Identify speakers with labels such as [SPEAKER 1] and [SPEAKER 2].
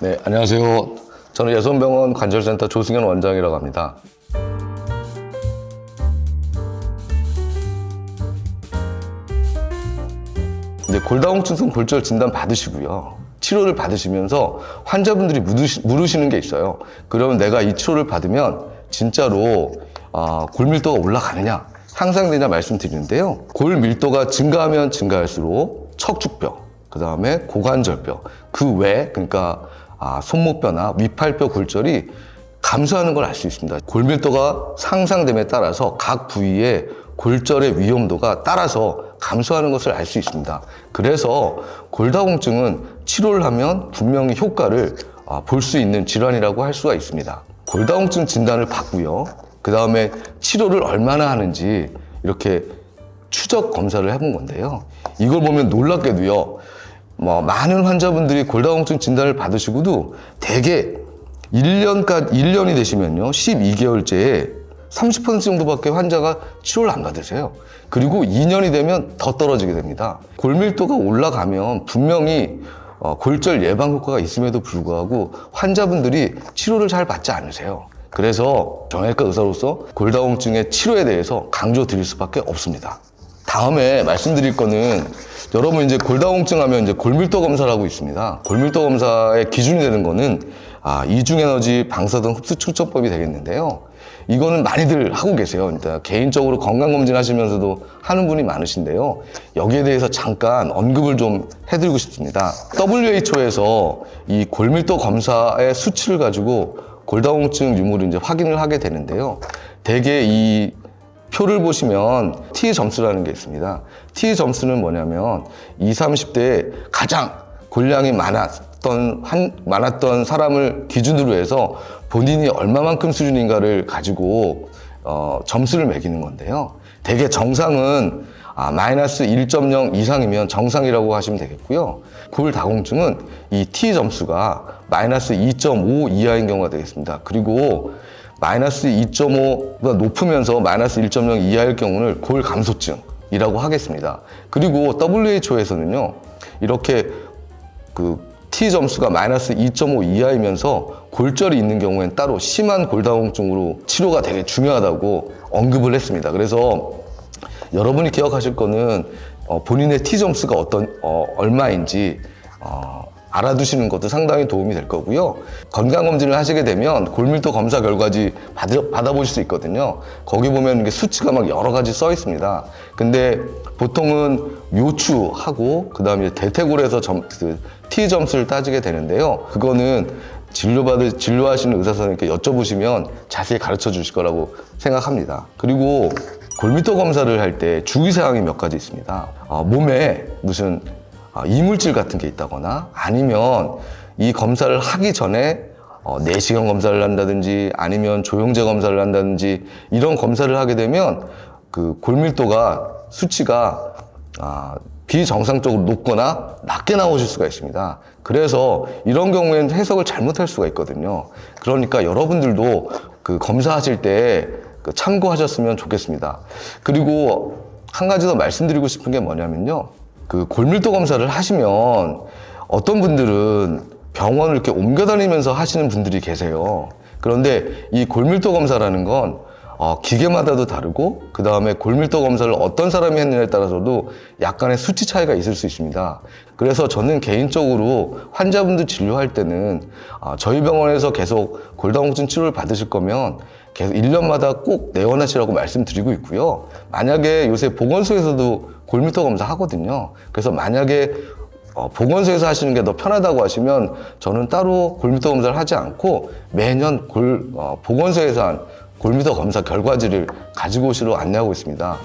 [SPEAKER 1] 네, 안녕하세요. 저는 예손병원 관절센터 조승현 원장이라고 합니다. 이제 골다공증성 골절 진단 받으시고요. 치료를 받으시면서 환자분들이 물으시는 게 있어요. 그러면 내가 이 치료를 받으면 진짜로 골밀도가 올라가느냐, 향상되냐 말씀드리는데요. 골밀도가 증가하면 증가할수록 척추뼈, 그 다음에 고관절뼈, 그 외, 그러니까 손목뼈나 위팔뼈 골절이 감소하는 걸 알 수 있습니다. 골밀도가 상상됨에 따라서 각 부위의 골절의 위험도가 따라서 감소하는 것을 알 수 있습니다. 그래서 골다공증은 치료를 하면 분명히 효과를 볼 수 있는 질환이라고 할 수가 있습니다. 골다공증 진단을 받고요. 그 다음에 치료를 얼마나 하는지 이렇게 추적 검사를 해본 건데요. 이걸 보면 놀랍게도요. 많은 환자분들이 골다공증 진단을 받으시고도 대개 1년이 되시면요. 12개월째에 30% 정도밖에 환자가 치료를 안 받으세요. 그리고 2년이 되면 더 떨어지게 됩니다. 골밀도가 올라가면 분명히 골절 예방 효과가 있음에도 불구하고 환자분들이 치료를 잘 받지 않으세요. 그래서 정형외과 의사로서 골다공증의 치료에 대해서 강조드릴 수밖에 없습니다. 다음에 말씀드릴 거는 여러분 이제 골다공증 하면 이제 골밀도 검사를 하고 있습니다. 골밀도 검사의 기준이 되는 거는 이중에너지 방사등 흡수 측정법이 되겠는데요. 이거는 많이들 하고 계세요. 그러니까 개인적으로 건강검진 하시면서도 하는 분이 많으신데요. 여기에 대해서 잠깐 언급을 좀 해드리고 싶습니다. WHO에서 이 골밀도 검사의 수치를 가지고 골다공증 유무를 이제 확인을 하게 되는데요. 대개 이 표를 보시면 T 점수라는 게 있습니다. T 점수는 뭐냐면 20, 30대에 가장 골량이 많았던 사람을 기준으로 해서 본인이 얼마만큼 수준인가를 가지고 점수를 매기는 건데요. 대개 정상은 마이너스 1.0 이상이면 정상이라고 하시면 되겠고요. 골다공증은 이 T 점수가 마이너스 2.5 이하인 경우가 되겠습니다. 그리고 마이너스 2.5보다 높으면서 마이너스 1.0 이하일 경우는 골감소증이라고 하겠습니다. 그리고 WHO에서는요, 이렇게 T 점수가 마이너스 2.5 이하이면서 골절이 있는 경우엔 따로 심한 골다공증으로 치료가 되게 중요하다고 언급을 했습니다. 그래서 여러분이 기억하실 거는 본인의 T 점수가 얼마인지 알아두시는 것도 상당히 도움이 될 거고요. 건강검진을 하시게 되면 골밀도 검사 결과지 받아보실 수 있거든요. 거기 보면 이게 수치가 막 여러 가지 써 있습니다. 근데 보통은 묘추하고 그 다음에 대퇴골에서 T 점수를 따지게 되는데요. 그거는 진료하시는 의사 선생님께 여쭤보시면 자세히 가르쳐 주실 거라고 생각합니다. 그리고 골밀도 검사를 할 때 주의사항이 몇 가지 있습니다. 몸에 무슨 이물질 같은 게 있다거나 아니면 이 검사를 하기 전에 내시경 검사를 한다든지 아니면 조영제 검사를 한다든지 이런 검사를 하게 되면 그 골밀도가 수치가 비정상적으로 높거나 낮게 나오실 수가 있습니다. 그래서 이런 경우에는 해석을 잘못할 수가 있거든요. 그러니까 여러분들도 그 검사하실 때 참고하셨으면 좋겠습니다. 그리고 한 가지 더 말씀드리고 싶은 게 뭐냐면요. 그 골밀도 검사를 하시면 어떤 분들은 병원을 이렇게 옮겨 다니면서 하시는 분들이 계세요. 그런데 이 골밀도 검사라는 건 기계마다도 다르고 그 다음에 골밀도 검사를 어떤 사람이 했느냐에 따라서도 약간의 수치 차이가 있을 수 있습니다. 그래서 저는 개인적으로 환자분들 진료할 때는 저희 병원에서 계속 골다공증 치료를 받으실 거면 계속 1년마다 꼭 내원하시라고 말씀드리고 있고요. 만약에 요새 보건소에서도 골밀도 검사 하거든요. 그래서 만약에 보건소에서 하시는 게 더 편하다고 하시면 저는 따로 골밀도 검사를 하지 않고 매년 보건소에서 한 골밀도 검사 결과지를 가지고 오시러 안내하고 있습니다.